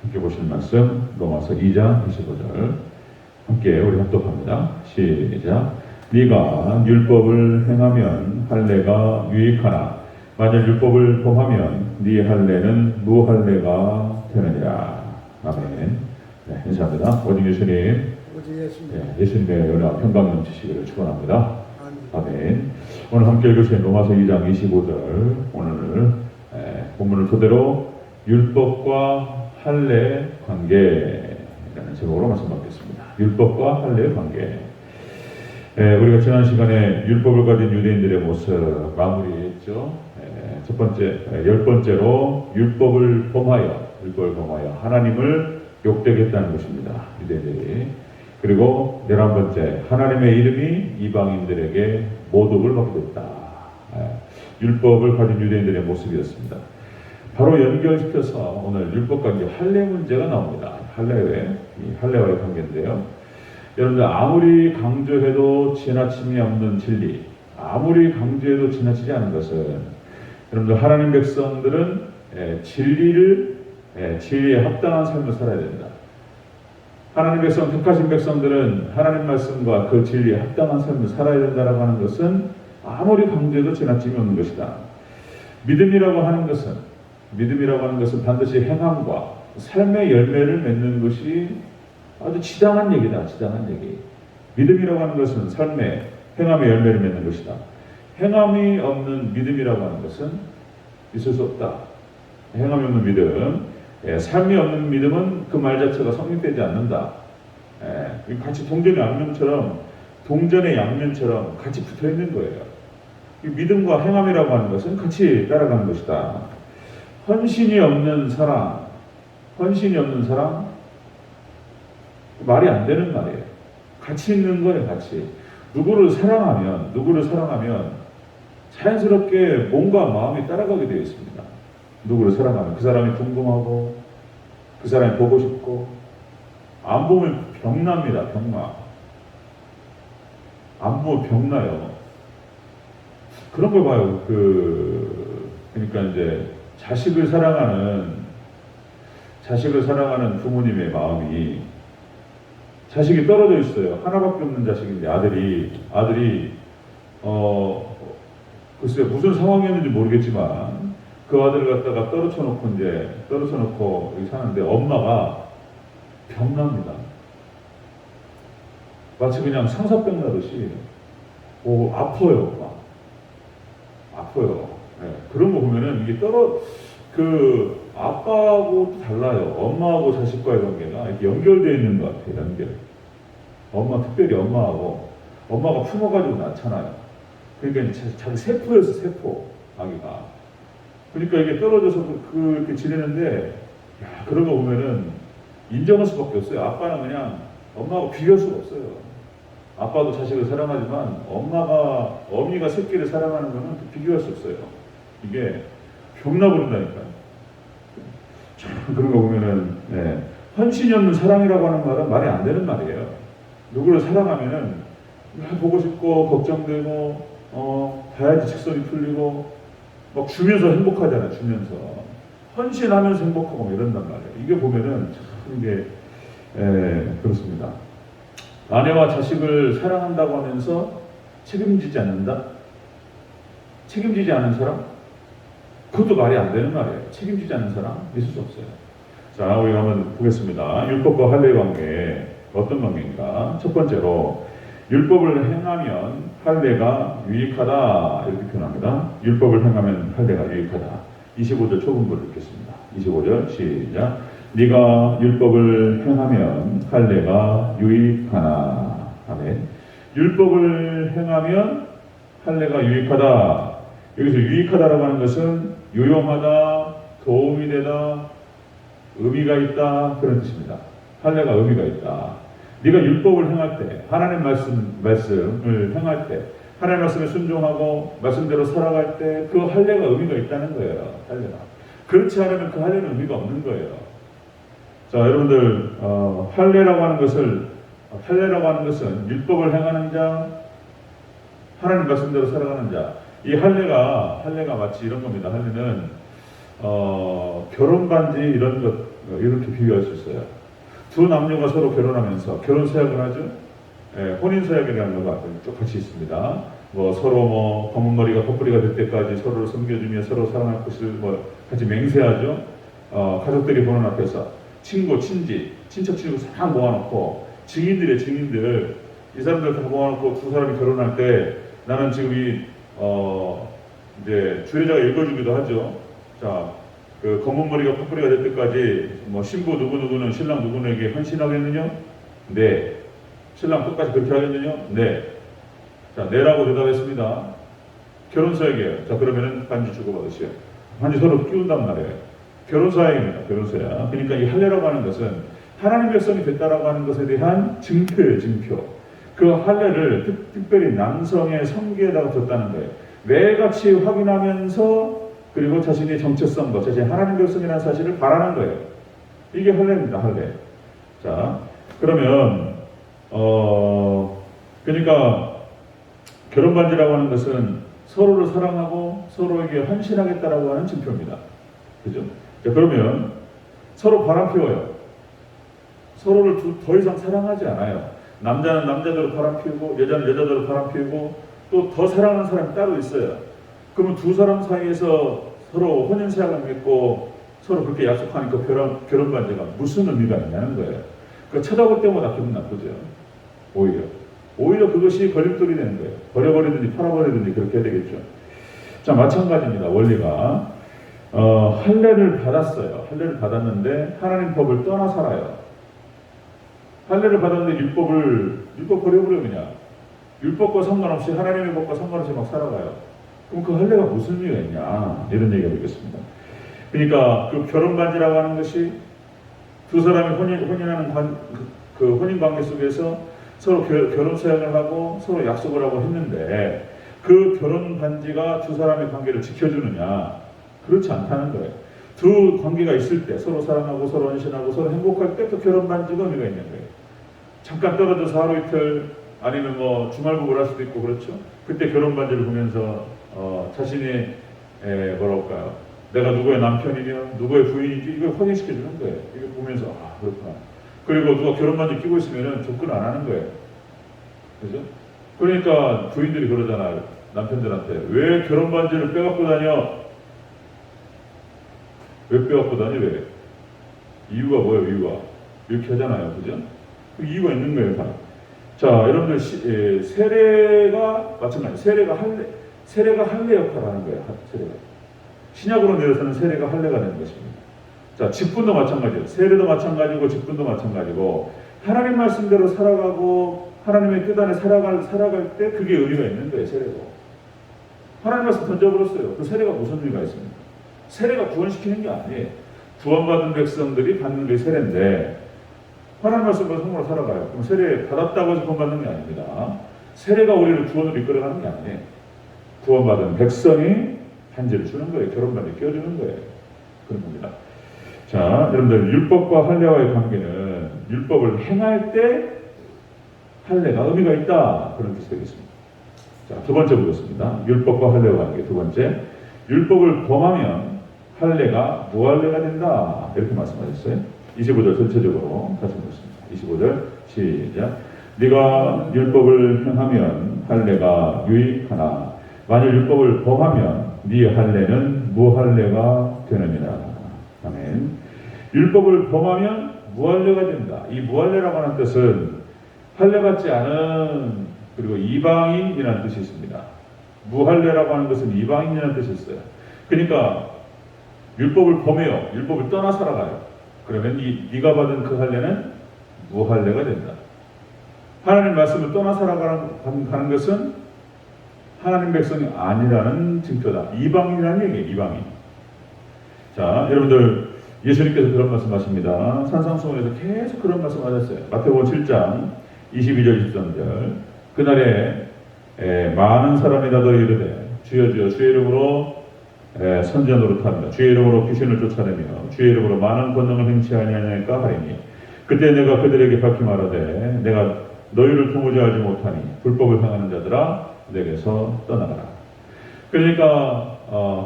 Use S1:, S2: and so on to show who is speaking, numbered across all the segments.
S1: 함께 보실 말씀 로마서 2장 25절 함께 우리 합독합니다. 시작. 네가 율법을 행하면 할례가 유익하나 만일 율법을 범하면 네 할례는 무할례가 되느니라. 아멘. 네, 인사합니다. 오직 예수님, 예수님의 은혜와 평강 넘치시기를 축원합니다. 아멘. 오늘 함께 읽으신 로마서 2장 25절 오늘 본문을 토대로 율법과 할례 관계라는 제목으로 말씀 받겠습니다. 율법과 할례 관계. 우리가 지난 시간에 율법을 가진 유대인들의 모습 마무리했죠. 첫 번째, 10번째로 율법을 범하여 하나님을 욕되게 했다는 것입니다. 유대인들이. 그리고 11번째, 하나님의 이름이 이방인들에게 모독을 받게 됐다. 율법을 가진 유대인들의 모습이었습니다. 바로 연결시켜서 오늘 율법과 할례 문제가 나옵니다. 할례와의 관계인데요. 여러분들 아무리 강조해도 지나침이 없는 진리, 아무리 강조해도 지나치지 않은 것은 여러분들 하나님 백성들은 진리에 합당한 삶을 살아야 된다. 하나님 백성, 택하신 백성들은 하나님 말씀과 그 진리에 합당한 삶을 살아야 된다라고 하는 것은 아무리 강조해도 지나침이 없는 것이다. 믿음이라고 하는 것은 반드시 행함과 삶의 열매를 맺는 것이 아주 지당한 얘기다. 지당한 얘기. 믿음이라고 하는 것은 삶의 행함의 열매를 맺는 것이다. 행함이 없는 믿음이라고 하는 것은 있을 수 없다. 행함이 없는 믿음, 삶이 없는 믿음은 그 말 자체가 성립되지 않는다. 같이 동전의 양면처럼 같이 붙어 있는 거예요. 믿음과 행함이라고 하는 것은 같이 따라가는 것이다. 헌신이 없는 사랑, 말이 안 되는 말이에요. 같이 있는 거예요, 같이. 누구를 사랑하면 자연스럽게 몸과 마음이 따라가게 되어 있습니다. 누구를 사랑하면 그 사람이 궁금하고, 그 사람이 보고 싶고, 안 보면 병납니다, 병나. 안 보면 병나요. 그런 걸 봐요. 그러니까 이제 자식을 사랑하는 부모님의 마음이, 자식이 떨어져 있어요. 하나밖에 없는 자식인데 아들이 글쎄 무슨 상황이었는지 모르겠지만 그 아들을 갖다가 떨어쳐놓고 여기 사는데 엄마가 병납니다. 마치 그냥 상사병 나듯이 아파요. 네, 그런 거 보면은 이게 아빠하고 달라요. 엄마하고 자식과의 관계가 이렇게 연결되어 있는 것 같아요. 특별히 엄마가 품어가지고 낳잖아요. 그러니까 자기 세포였어, 세포, 아기가. 그러니까 이게 떨어져서 그렇게 지내는데, 그런 거 보면은 인정할 수밖에 없어요. 아빠는 그냥 엄마하고 비교할 수가 없어요. 아빠도 자식을 사랑하지만 어미가 새끼를 사랑하는 거는 비교할 수 없어요. 이게 병나버린다니까요. 그런 거 보면은, 헌신이 없는 사랑이라고 하는 말은 말이 안 되는 말이에요. 누구를 사랑하면은 보고 싶고 걱정되고 봐야지 직성이 풀리고 막 주면서 행복하잖아요. 헌신하면서 행복하고 이런단 말이에요. 이게 보면은 참 이게 그렇습니다. 아내와 자식을 사랑한다고 하면서 책임지지 않는 사람? 그것도 말이 안 되는 말이에요. 책임지지 않는 사람 있을 수 없어요. 자, 우리 한번 보겠습니다. 율법과 할례 관계 어떤 관계인가? 첫 번째로 율법을 행하면 할례가 유익하다 이렇게 표현합니다. 율법을 행하면 할례가 유익하다. 25절 초분부를 읽겠습니다. 25절 시작. 네가 율법을 행하면 할례가 유익하나. 아멘. 율법을 행하면 할례가 유익하다. 여기서 유익하다라고 하는 것은 유용하다, 도움이 되다, 의미가 있다 그런 뜻입니다. 할례가 의미가 있다. 네가 율법을 행할 때, 하나님 말씀을 행할 때, 하나님 말씀에 순종하고 말씀대로 살아갈 때 그 할례가 의미가 있다는 거예요. 할례가. 그렇지 않으면 그 할례는 의미가 없는 거예요. 자, 여러분들 할례라고 하는 것은 율법을 행하는 자, 하나님 말씀대로 살아가는 자. 이 할례가 마치 이런 겁니다. 할례는 결혼 반지 이런 것 이렇게 비유할 수 있어요. 두 남녀가 서로 결혼하면서 결혼 서약을 하죠. 혼인 서약이라는 거가 쭉 같이 있습니다. 뭐 서로 뭐 검은 머리가 퍼플이가 될 때까지 서로를 섬겨주며 서로 사랑할 것을 뭐 같이 맹세하죠. 가족들이 보는 앞에서 친구, 친지, 친척, 친구 다 모아놓고 증인들의 증인들 이 사람들 다 모아놓고 두 사람이 결혼할 때 나는 지금 이제 주례자가 읽어주기도 하죠. 자, 그 검은 머리가 퍼플이가 될 때까지 뭐 신부 누구누구는 신랑 누구에게 헌신하겠느냐? 네. 신랑 끝까지 그렇게 하겠느냐? 네. 자, 네라고 대답했습니다. 결혼서약이에요. 자, 그러면은 반지 주고받으시오. 반지 서로 끼운단 말이에요. 결혼서약입니다. 결혼서약. 그러니까 이 할례라고 하는 것은 하나님 백성이 됐다라고 하는 것에 대한 증표예요. 증표. 그 할례를 특별히 남성의 성기에다가 뒀다는 거예요. 매일같이 확인하면서 그리고 자신의 정체성과 자신의 하나님 백성이라는 사실을 바라는 거예요. 이게 할례입니다. 할례. 자, 그러면 그러니까 결혼 반지라고 하는 것은 서로를 사랑하고 서로에게 헌신하겠다라고 하는 증표입니다. 그죠? 자, 그러면 서로 바람 피워요. 서로를 더 이상 사랑하지 않아요. 남자는 남자대로 바람 피우고 여자는 여자대로 바람 피우고 또 더 사랑하는 사람이 따로 있어요. 그러면 두 사람 사이에서 서로 혼인 서약을 맺고 서로 그렇게 약속하니까 결혼 반지가 무슨 의미가 있냐는 거예요. 그 쳐다볼 때마다 기분 나쁘죠. 오히려 그것이 걸림돌이 되는 거예요. 버려버리든지 팔아버리든지 그렇게 해야 되겠죠. 자, 마찬가지입니다. 원리가 할례를 받았어요. 할례를 받았는데 하나님 법을 떠나 살아요. 할례를 받았는데 율법 버려버려 그냥. 율법과 상관없이 하나님의 법과 상관없이 막 살아가요. 그럼 그 할례가 무슨 의미가 있냐 이런 얘기가 되겠습니다. 그러니까 그 결혼 반지라고 하는 것이 두 사람이 혼인하는 그 혼인 관계 속에서 서로 결혼 서약을 하고 서로 약속을 하고 했는데 그 결혼 반지가 두 사람의 관계를 지켜주느냐? 그렇지 않다는 거예요. 두 관계가 있을 때 서로 사랑하고 서로 헌신하고 서로 행복할 때 또 결혼 반지가 의미가 있는 거예요. 잠깐 떨어져서 하루 이틀 아니면 뭐 주말부부를 할 수도 있고 그렇죠. 그때 결혼 반지를 보면서 자신이 뭐랄까요? 내가 누구의 남편이며 누구의 부인인지 이걸 확인시켜 주는 거예요. 이거 보면서 그렇구나. 그리고 누가 결혼 반지 끼고 있으면 접근 안 하는 거예요. 그죠? 그러니까 부인들이 그러잖아요. 남편들한테 왜 결혼 반지를 빼갖고 다녀? 왜 빼갖고 다녀? 왜? 이유가 뭐예요? 이유가 이렇게 하잖아요. 그죠? 그 이유가 있는 거예요. 다. 자, 여러분들 세례가 마찬가지. 세례가 할례 역할을 하는 거예요. 세례가. 신약으로 내려서는 세례가 할례가 되는 것입니다. 자, 직분도 마찬가지예요. 세례도 마찬가지고 직분도 마찬가지고 하나님 말씀대로 살아가고 하나님의 뜻 안에 살아갈 때 그게 의미가 있는 거예요. 세례도. 하나님 말씀 던져버렸어요. 그 세례가 무슨 의미가 있습니까? 세례가 구원시키는 게 아니에요. 구원받은 백성들이 받는 게 세례인데 하나님 말씀으로 성으로 살아가요. 그럼 세례 받았다고 해서 구원받는 게 아닙니다. 세례가 우리를 구원으로 이끌어가는 게 아니에요. 구원받은 백성이 반지를 주는 거예요. 결혼 반지 끼워주는 거예요. 그런 겁니다. 자, 여러분들 율법과 할례와의 관계는 율법을 행할 때 할례가 의미가 있다. 그런 뜻이 되겠습니다. 자, 두 번째 보겠습니다. 율법과 할례와 관계. 두 번째, 율법을 범하면 할례가 무할례가 된다. 이렇게 말씀하셨어요. 25절 전체적으로 다시 보겠습니다. 25절 시작. 네가 율법을 행하면 할례가 유익하나 만일 율법을 범하면 네 할례는 무할례가 되느니라. 아멘. 율법을 범하면 무할례가 된다. 이 무할례라고 하는 뜻은 할례 받지 않은 그리고 이방인이라는 뜻이 있습니다. 무할례라고 하는 것은 이방인이라는 뜻이 있어요. 그러니까 율법을 범해요. 율법을 떠나 살아가요. 그러면 네가 받은 그 할례는 무할례가 된다. 하나님 말씀을 떠나 살아가는 것은 하나님 백성이 아니라는 증표다. 이방인이라는 얘기예요. 이방인. 자, 여러분들 예수님께서 그런 말씀하십니다. 산상수훈에서 계속 그런 말씀하셨어요. 마태복음 7장 22절 23절. 그날에 많은 사람이 나더 이르되 주여 주여 주의 이름으로 선지 노릇합니다. 주의 이름으로 귀신을 쫓아내며 주의 이름으로 많은 권능을 행치 아니하니까 하리니 그때 내가 그들에게 밝히 말하되 내가 너희를 도무지 알지 못하니 불법을 행하는 자들아 내게서 떠나가라. 그러니까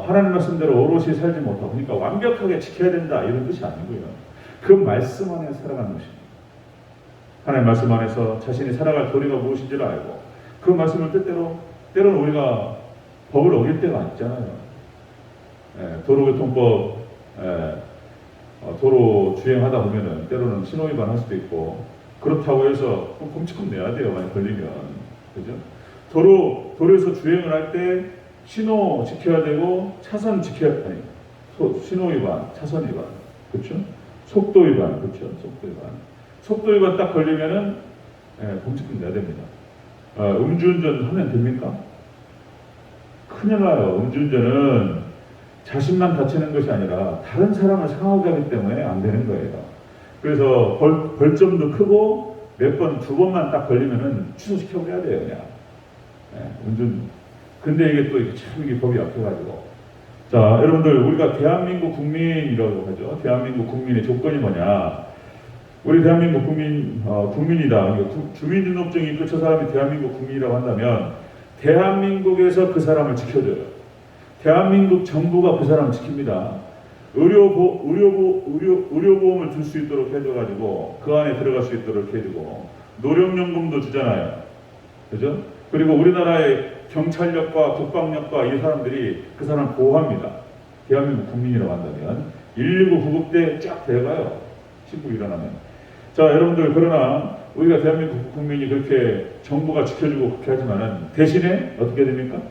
S1: 하나님 말씀대로 오롯이 살지 못하고 그러니까 완벽하게 지켜야 된다 이런 뜻이 아니고요. 그 말씀 안에 살아가는 것입니다. 하나님의 말씀 안에서 자신이 살아갈 도리가 무엇인지를 알고 그 말씀을 때로는 우리가 법을 어길 때가 있잖아요. 도로교통법 도로 주행하다 보면은 때로는 신호위반 할 수도 있고 그렇다고 해서 범칙금 내야 돼요. 많이 걸리면. 그죠? 도로에서 주행을 할 때 신호 지켜야 되고 차선 지켜야 신호 위반, 차선 위반. 그렇죠? 속도 위반. 그렇죠? 속도 위반 딱 걸리면은 범칙금 내야 됩니다. 음주운전 하면 됩니까? 큰일 나요. 음주운전은 자신만 다치는 것이 아니라 다른 사람을 상하게 하기 때문에 안 되는 거예요. 그래서 벌점도 크고 몇 번, 두 번만 딱 걸리면은 취소시켜버려야 돼요, 그냥. 근데 이게 또 참 이게 법이 약해가지고. 자, 여러분들, 우리가 대한민국 국민이라고 하죠. 대한민국 국민의 조건이 뭐냐. 우리 대한민국 국민이다. 주민등록증이 있고 저 사람이 대한민국 국민이라고 한다면 대한민국에서 그 사람을 지켜줘요. 대한민국 정부가 그 사람을 지킵니다. 의료보험을 들 수 있도록 해줘가지고 그 안에 들어갈 수 있도록 해주고 노령연금도 주잖아요. 그죠? 그리고 우리나라의 경찰력과 국방력과 이 사람들이 그 사람을 보호합니다. 대한민국 국민이라고 한다면 119 구급대 쫙 데려가요. 신고 일어나면. 자, 여러분들, 그러나 우리가 대한민국 국민이 그렇게 정부가 지켜주고 그렇게 하지만은 대신에 어떻게 됩니까?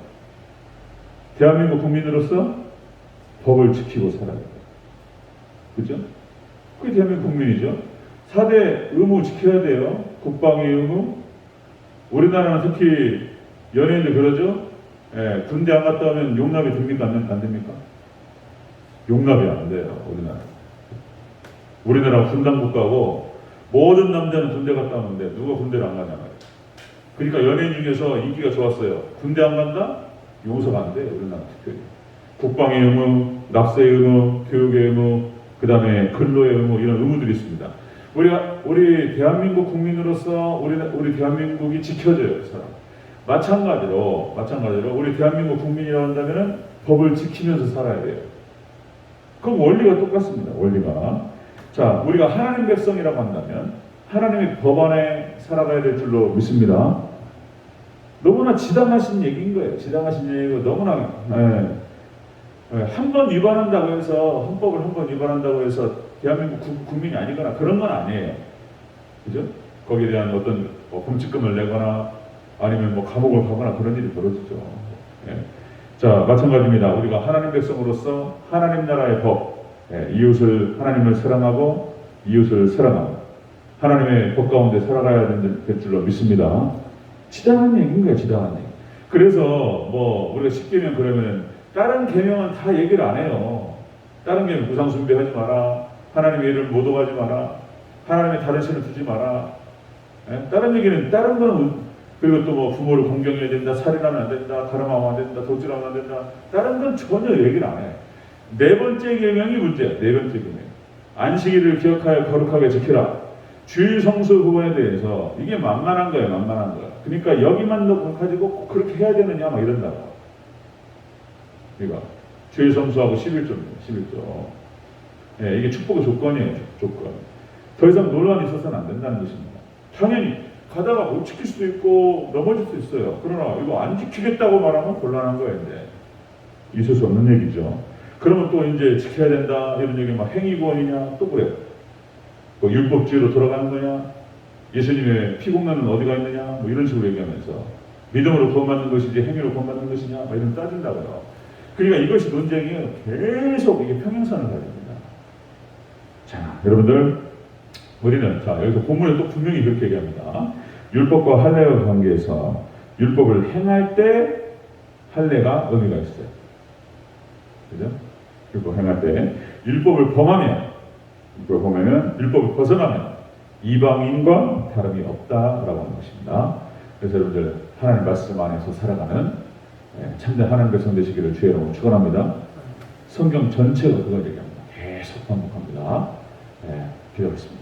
S1: 대한민국 국민으로서 법을 지키고 살아야 돼요. 그죠? 그게 대한민국 국민이죠. 4대 의무 지켜야 돼요. 국방의 의무. 우리나라는 특히 연예인들 그러죠? 군대 안 갔다 오면 용납이 됩니까? 안 됩니까? 용납이 안 돼요. 우리나라 군당 국가고 모든 남자는 군대 갔다 오는데 누가 군대를 안 가냐 말이에요. 그러니까 연예인 중에서 인기가 좋았어요. 군대 안 간다? 용서가 안 돼요. 우리나라 특별히. 국방의 의무, 납세의 의무, 교육의 의무, 그 다음에 근로의 의무, 이런 의무들이 있습니다. 우리 대한민국 국민으로서 우리 대한민국이 지켜져요. 그 사람. 마찬가지로 우리 대한민국 국민이라고 한다면은 법을 지키면서 살아야 돼요. 그럼 원리가 똑같습니다. 원리가. 자, 우리가 하나님 백성이라고 한다면 하나님의 법 안에 살아가야 될 줄로 믿습니다. 너무나 지당하신 얘기인 거예요. 지당하신 얘기고 너무나 한 번 위반한다고 해서 헌법을 한 번 위반한다고 해서 대한민국 국민이 아니거나 그런 건 아니에요. 그죠? 거기에 대한 어떤 범칙금을 내거나 아니면 감옥을 가거나 그런 일이 벌어지죠. 자, 마찬가지입니다. 우리가 하나님 백성으로서 하나님 나라의 법, 이웃을 하나님을 사랑하고 이웃을 사랑하고 하나님의 법 가운데 살아가야 될 줄로 믿습니다. 지당한 얘기인 거예요. 지당한 얘기. 그래서 우리가 십계명 그러면 다른 계명은 다 얘기를 안 해요. 다른 계명 우상 숭배하지 마라. 하나님의 이름을 모독하지 마라. 하나님의 다른 신을 두지 마라. 다른 얘기는 다른 거는 그리고 또 부모를 공경해야 된다. 살인하면 안 된다. 가늠하면 안 된다. 도질하면 안 된다. 다른 건 전혀 얘기를 안 해요. 네 번째 계명이 문제야. 네 번째 계명. 안식일을 기억하여 거룩하게 지키라. 주일 성수 부분에 대해서 이게 만만한 거예요. 만만한 거야. 그러니까 여기만 너 가지고 꼭 그렇게 해야 되느냐 막 이런다고. 그러니까 주일 성수하고 11조입니다. 11조. 이게 축복의 조건이에요. 조건. 더 이상 논란이 있어서는 안 된다는 것입니다. 당연히 가다가 못 지킬 수도 있고 넘어질 수도 있어요. 그러나 이거 안 지키겠다고 말하면 곤란한 거예요. 이제 있을 수 없는 얘기죠. 그러면 또 이제 지켜야 된다 이런 얘기 막 행위구원이냐 또 그래요. 율법주의로 돌아가는 거냐, 예수님의 피공론은 어디가 있느냐, 이런 식으로 얘기하면서 믿음으로 구원받는 것이지 행위로 구원받는 것이냐, 이런 따진다고요. 그러니까 이것이 논쟁이 계속 이게 평행선을 가집니다. 자, 여러분들, 우리는 여기서 본문에 또 분명히 그렇게 얘기합니다. 율법과 할례와 관계에서 율법을 행할 때 할례가 의미가 있어요. 그죠? 율법 행할 때 율법을 범하면 율법을 보면은 율법을 벗어나면 이방인과 다름이 없다라고 하는 것입니다. 그래서 여러분들 하나님 말씀 안에서 살아가는 참된 하나님 백성 되시기를 주의 이름으로 축원합니다. 성경 전체가 그걸 얘기합니다. 계속 반복합니다. 기도하겠습니다.